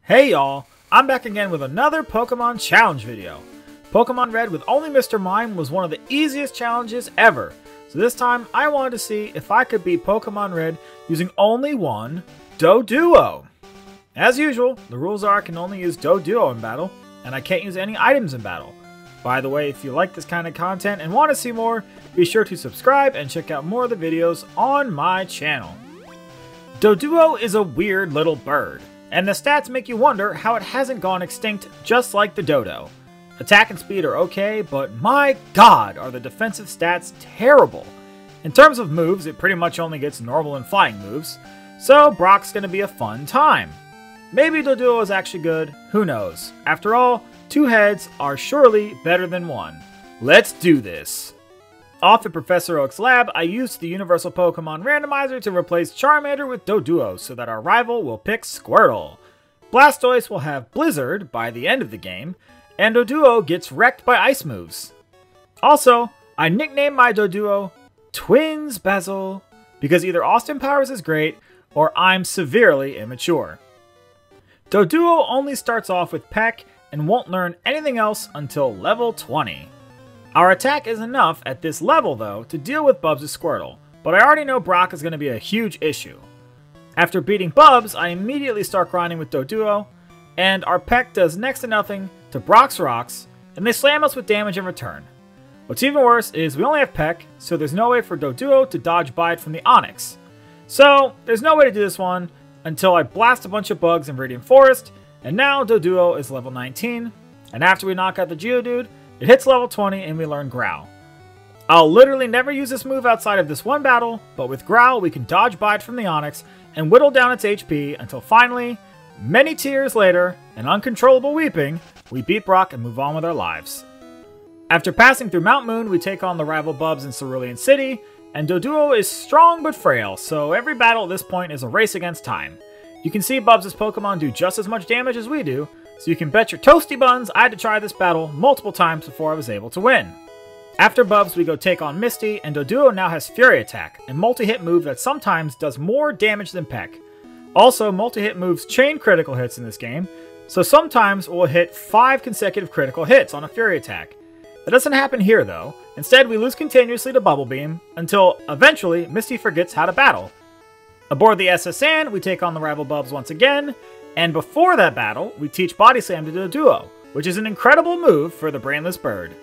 Hey y'all, I'm back again with another Pokemon challenge video. Pokemon Red with only Mr. Mime was one of the easiest challenges ever. So this time I wanted to see if I could beat Pokemon Red using only one Doduo. As usual, the rules are I can only use Doduo in battle, and I can't use any items in battle. By the way, if you like this kind of content and want to see more, be sure to subscribe and check out more of the videos on my channel. Doduo is a weird little bird, and the stats make you wonder how it hasn't gone extinct just like the dodo. Attack and speed are okay, but my god are the defensive stats terrible. In terms of moves, it pretty much only gets normal and flying moves, so Brock's gonna be a fun time. Maybe Doduo is actually good, who knows. After all, two heads are surely better than one. Let's do this! Off at Professor Oak's lab, I used the Universal Pokemon Randomizer to replace Charmander with Doduo so that our rival will pick Squirtle. Blastoise will have Blizzard by the end of the game, and Doduo gets wrecked by ice moves. Also, I nicknamed my Doduo Twins Bezel because either Austin Powers is great or I'm severely immature. Doduo only starts off with Peck and won't learn anything else until level 20. Our attack is enough at this level though to deal with Bubs' Squirtle, but I already know Brock is going to be a huge issue. After beating Bubs, I immediately start grinding with Doduo, and our Peck does next to nothing to Brock's rocks, and they slam us with damage in return. What's even worse is we only have Peck, so there's no way for Doduo to dodge bite from the Onix. So there's no way to do this one until I blast a bunch of bugs in Radiant Forest, and now Doduo is level 19, and after we knock out the Geodude, it hits level 20 and we learn Growl. I'll literally never use this move outside of this one battle, but with Growl we can dodge bite from the Onix and whittle down its HP until finally, many tears later, and uncontrollable weeping, we beat Brock and move on with our lives. After passing through Mount Moon, we take on the rival Bubs in Cerulean City, and Doduo is strong but frail, so every battle at this point is a race against time. You can see Bubs' Pokemon do just as much damage as we do, so you can bet your toasty buns I had to try this battle multiple times before I was able to win. After Bubs, we go take on Misty, and Doduo now has Fury Attack, a multi-hit move that sometimes does more damage than Peck. Also, multi-hit moves chain critical hits in this game, so sometimes we'll hit 5 consecutive critical hits on a Fury Attack. That doesn't happen here though. Instead, we lose continuously to Bubble Beam, until eventually Misty forgets how to battle. Aboard the SS Anne, we take on the rival Bubs once again, and before that battle, we teach Body Slam to Doduo, which is an incredible move for the brainless bird.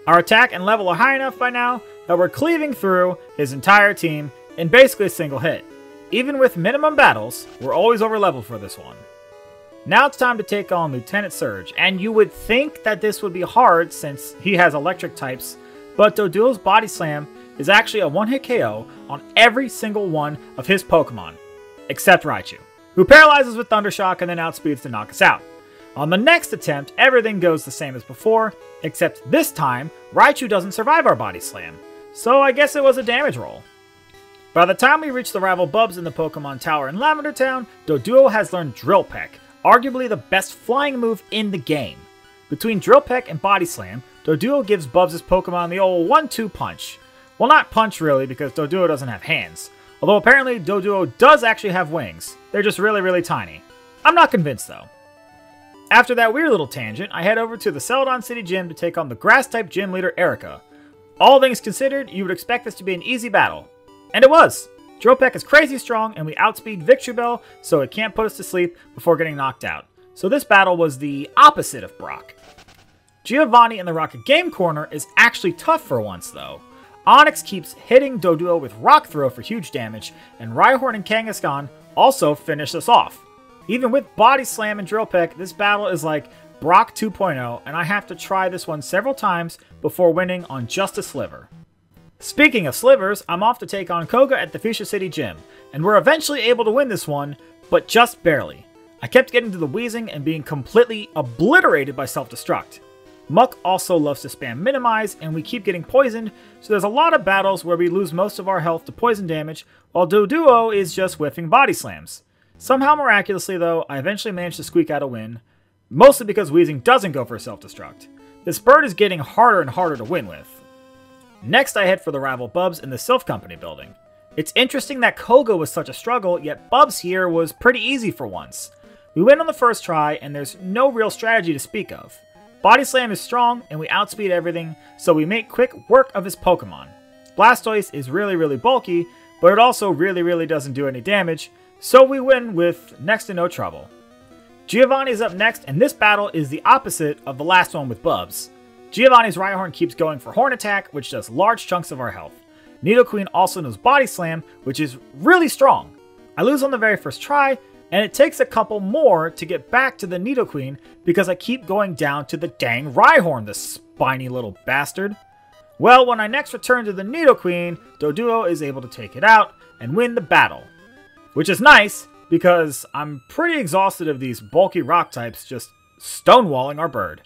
Our attack and level are high enough by now that we're cleaving through his entire team in basically a single hit. Even with minimum battles, we're always over leveled for this one. Now it's time to take on Lieutenant Surge, and you would think that this would be hard since he has electric types, but Doduo's Body Slam is actually a one-hit KO on every single one of his Pokemon, except Raichu, who paralyzes with Thunder Shock and then outspeeds to knock us out. On the next attempt, everything goes the same as before, except this time, Raichu doesn't survive our Body Slam, so I guess it was a damage roll. By the time we reach the rival Bubs in the Pokemon Tower in Lavender Town, Doduo has learned Drill Peck, arguably the best flying move in the game. Between Drill Peck and Body Slam, Doduo gives Bubs' Pokemon the old 1-2 punch. Well, not punch really, because Doduo doesn't have hands. Although apparently Doduo does actually have wings. They're just really tiny. I'm not convinced though. After that weird little tangent, I head over to the Celadon City Gym to take on the Grass-type gym leader Erica. All things considered, you would expect this to be an easy battle. And it was! Drill Peck is crazy strong and we outspeed Victreebel, so it can't put us to sleep before getting knocked out. So this battle was the opposite of Brock. Giovanni in the Rocket Game Corner is actually tough for once though. Onix keeps hitting Doduo with Rock Throw for huge damage, and Rhyhorn and Kangaskhan also finish us off. Even with Body Slam and Drill Peck, this battle is like Brock 2.0, and I have to try this one several times before winning on just a sliver. Speaking of slivers, I'm off to take on Koga at the Fuchsia City Gym, and we're eventually able to win this one, but just barely. I kept getting to the wheezing and being completely obliterated by self-destruct. Muck also loves to spam Minimize, and we keep getting poisoned, so there's a lot of battles where we lose most of our health to poison damage, while Doduo is just whiffing Body Slams. Somehow miraculously though, I eventually managed to squeak out a win, mostly because Wheezing doesn't go for self-destruct. This bird is getting harder and harder to win with. Next I head for the rival Bubs in the Sylph Company building. It's interesting that Koga was such a struggle, yet Bubs here was pretty easy for once. We win on the first try, and there's no real strategy to speak of. Body Slam is strong, and we outspeed everything, so we make quick work of his Pokemon. Blastoise is really bulky, but it also really doesn't do any damage, so we win with next to no trouble. Giovanni's up next, and this battle is the opposite of the last one with Bubs. Giovanni's Rhyhorn keeps going for Horn Attack, which does large chunks of our health. Nidoqueen also knows Body Slam, which is really strong. I lose on the very first try, and it takes a couple more to get back to the Nidoqueen because I keep going down to the dang Rhyhorn, the spiny little bastard. Well, when I next return to the Nidoqueen, Doduo is able to take it out and win the battle. Which is nice, because I'm pretty exhausted of these bulky rock types just stonewalling our bird.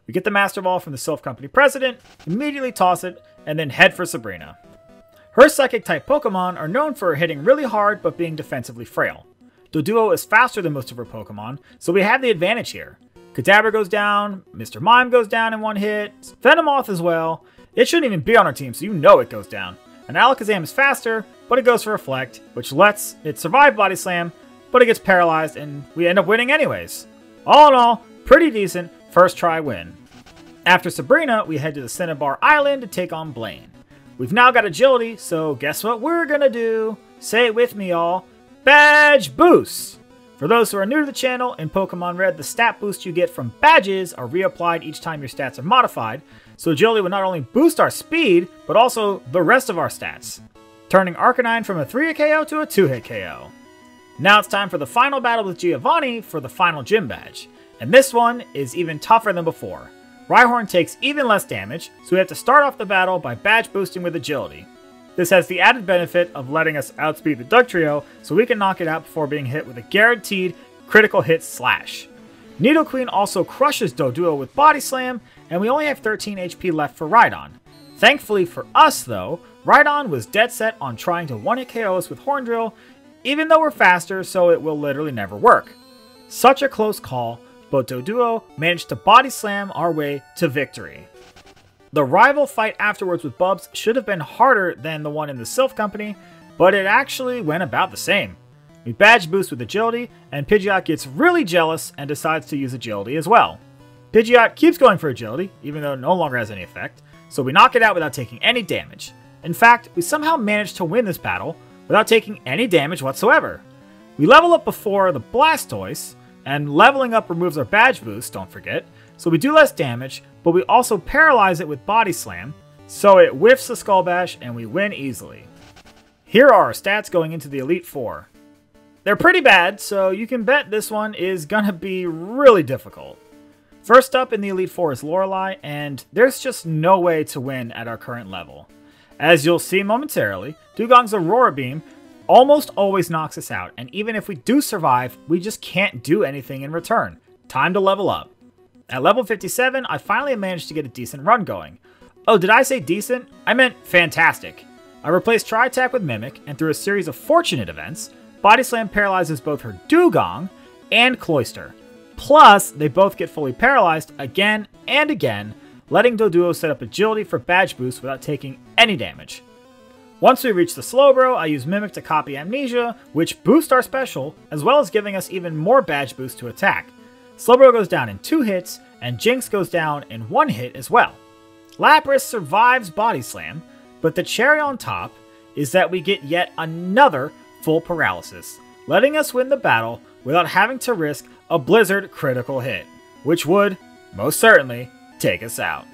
We get the Master Ball from the Silph Company president, immediately toss it, and then head for Sabrina. Her Psychic-type Pokemon are known for hitting really hard but being defensively frail. Doduo is faster than most of her Pokemon, so we have the advantage here. Kadabra goes down, Mr. Mime goes down in one hit, Venomoth as well. It shouldn't even be on our team, so you know it goes down. And Alakazam is faster, but it goes for Reflect, which lets it survive Body Slam, but it gets paralyzed and we end up winning anyways. All in all, pretty decent first try win. After Sabrina, we head to the Cinnabar Island to take on Blaine. We've now got Agility, so guess what we're gonna do? Say it with me, y'all. Badge Boost! For those who are new to the channel, in Pokemon Red, the stat boosts you get from badges are reapplied each time your stats are modified, so Agility will not only boost our speed, but also the rest of our stats, turning Arcanine from a 3-hit KO to a 2-hit KO. Now it's time for the final battle with Giovanni for the final gym badge, and this one is even tougher than before. Rhyhorn takes even less damage, so we have to start off the battle by badge boosting with Agility. This has the added benefit of letting us outspeed the Dugtrio, so we can knock it out before being hit with a guaranteed critical hit slash. Nidoqueen also crushes Doduo with Body Slam, and we only have 13 HP left for Rhydon. Thankfully for us though, Rhydon was dead set on trying to one-hit KO us with Horn Drill, even though we're faster, so it will literally never work. Such a close call, but Doduo managed to Body Slam our way to victory. The rival fight afterwards with Bubs should have been harder than the one in the Silph Company, but it actually went about the same. We badge boost with Agility, and Pidgeot gets really jealous and decides to use Agility as well. Pidgeot keeps going for Agility, even though it no longer has any effect, so we knock it out without taking any damage. In fact, we somehow managed to win this battle without taking any damage whatsoever. We level up before the Blastoise, and leveling up removes our badge boost, don't forget, so we do less damage, but we also paralyze it with Body Slam, so it whiffs the Skull Bash and we win easily. Here are our stats going into the Elite Four. They're pretty bad, so you can bet this one is gonna be really difficult. First up in the Elite Four is Lorelei, and there's just no way to win at our current level. As you'll see momentarily, Dugong's Aurora Beam almost always knocks us out, and even if we do survive, we just can't do anything in return. Time to level up. At level 57, I finally managed to get a decent run going. Oh, did I say decent? I meant fantastic. I replaced Tri-Attack with Mimic, and through a series of fortunate events, Body Slam paralyzes both her Dugong and Cloyster. Plus, they both get fully paralyzed again and again, letting Doduo set up Agility for badge boost without taking any damage. Once we reach the Slowbro, I use Mimic to copy Amnesia, which boosts our special, as well as giving us even more badge boost to attack. Slowbro goes down in 2 hits, and Jinx goes down in 1 hit as well. Lapras survives Body Slam, but the cherry on top is that we get yet another full paralysis, letting us win the battle without having to risk a Blizzard critical hit, which would, most certainly, take us out.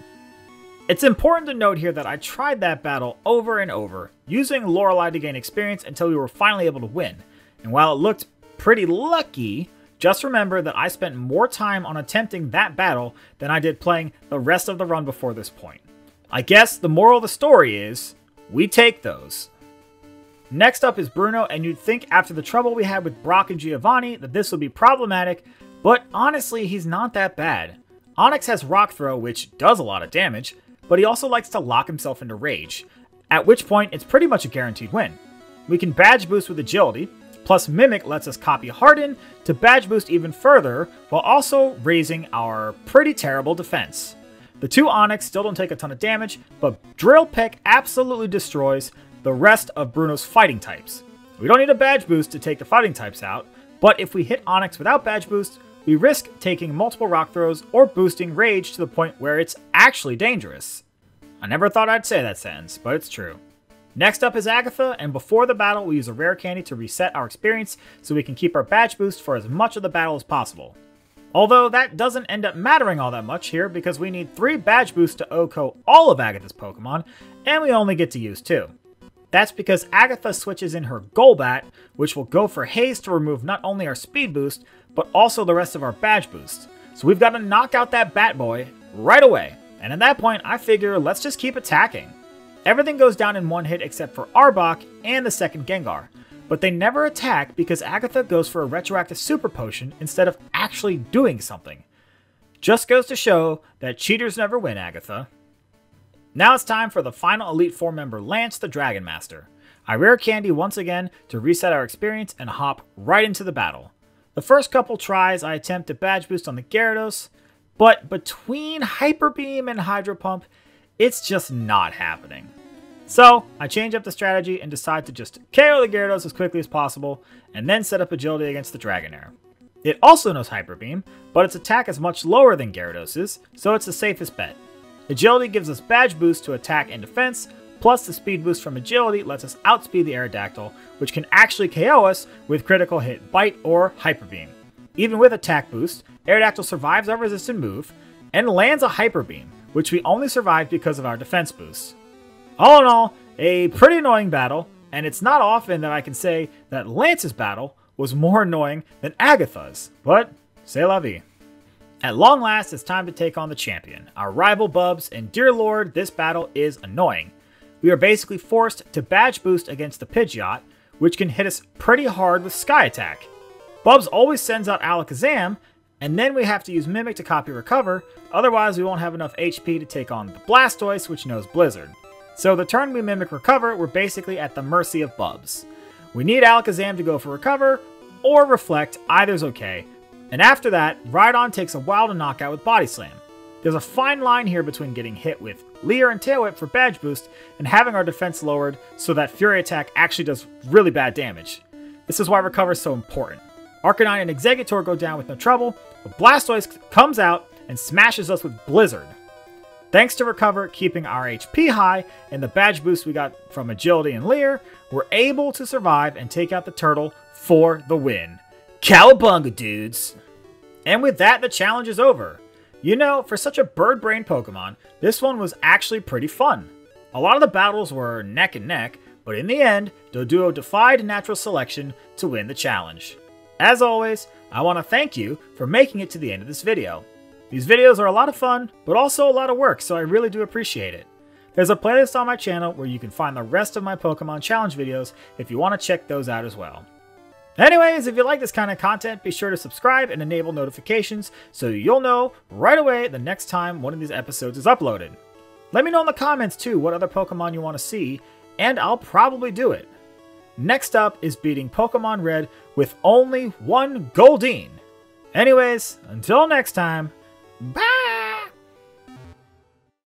It's important to note here that I tried that battle over and over, using Lorelei to gain experience until we were finally able to win, and while it looked pretty lucky, just remember that I spent more time on attempting that battle than I did playing the rest of the run before this point. I guess the moral of the story is, we take those. Next up is Bruno, and you'd think after the trouble we had with Brock and Giovanni that this would be problematic, but honestly he's not that bad. Onix has Rock Throw, which does a lot of damage, but he also likes to lock himself into Rage, at which point it's pretty much a guaranteed win. We can badge boost with Agility, plus Mimic lets us copy Harden to badge boost even further, while also raising our pretty terrible defense. The 2 Onix still don't take a ton of damage, but Drill Peck absolutely destroys the rest of Bruno's fighting types. We don't need a badge boost to take the fighting types out, But if we hit Onyx without badge boost, we risk taking multiple rock throws or boosting rage to the point where it's actually dangerous. I never thought I'd say that sentence, but it's true. Next up is Agatha, and before the battle we use a rare candy to reset our experience so we can keep our badge boost for as much of the battle as possible. Although that doesn't end up mattering all that much here because we need 3 badge boosts to OHKO all of Agatha's Pokemon, and we only get to use 2. That's because Agatha switches in her Golbat, which will go for Haze to remove not only our speed boost, but also the rest of our badge boost. So we've got to knock out that Bat Boy right away. And at that point, I figure let's just keep attacking. Everything goes down in one hit except for Arbok and the second Gengar. But they never attack because Agatha goes for a retroactive Super Potion instead of actually doing something. Just goes to show that cheaters never win, Agatha. Now it's time for the final Elite Four member, Lance the Dragon Master. I rare candy once again to reset our experience and hop right into the battle. The first couple tries I attempt to badge boost on the Gyarados, but between Hyper Beam and Hydro Pump, it's just not happening. So I change up the strategy and decide to just KO the Gyarados as quickly as possible and then set up Agility against the Dragonair. It also knows Hyper Beam, but its attack is much lower than Gyarados', so it's the safest bet. Agility gives us badge boost to attack and defense, plus the speed boost from Agility lets us outspeed the Aerodactyl, which can actually KO us with critical hit, Bite, or Hyper Beam. Even with attack boost, Aerodactyl survives our resistant move, and lands a Hyper Beam, which we only survived because of our defense boost. All in all, a pretty annoying battle, and it's not often that I can say that Lance's battle was more annoying than Agatha's, but c'est la vie. At long last, it's time to take on the champion, our rival Bubs, and dear lord, this battle is annoying. We are basically forced to badge boost against the Pidgeot, which can hit us pretty hard with Sky Attack. Bubs always sends out Alakazam, and then we have to use Mimic to copy Recover, otherwise we won't have enough HP to take on the Blastoise, which knows Blizzard. So the turn we Mimic Recover, we're basically at the mercy of Bubs. We need Alakazam to go for Recover, or Reflect, either's okay. And after that, Rhydon takes a while to knock out with Body Slam. There's a fine line here between getting hit with Leer and Tail Whip for badge boost and having our defense lowered so that Fury Attack actually does really bad damage. This is why Recover is so important. Arcanine and Exeggutor go down with no trouble, but Blastoise comes out and smashes us with Blizzard. Thanks to Recover keeping our HP high and the badge boost we got from Agility and Leer, we're able to survive and take out the turtle for the win. Cowabunga, dudes! And with that, the challenge is over. You know, for such a bird-brain Pokemon, this one was actually pretty fun. A lot of the battles were neck and neck, but in the end, Doduo defied natural selection to win the challenge. As always, I want to thank you for making it to the end of this video. These videos are a lot of fun, but also a lot of work, so I really do appreciate it. There's a playlist on my channel where you can find the rest of my Pokemon challenge videos if you want to check those out as well. Anyways, if you like this kind of content, be sure to subscribe and enable notifications so you'll know right away the next time one of these episodes is uploaded. Let me know in the comments too what other Pokemon you want to see, and I'll probably do it. Next up is beating Pokemon Red with only one Goldeen. Anyways, until next time, bye!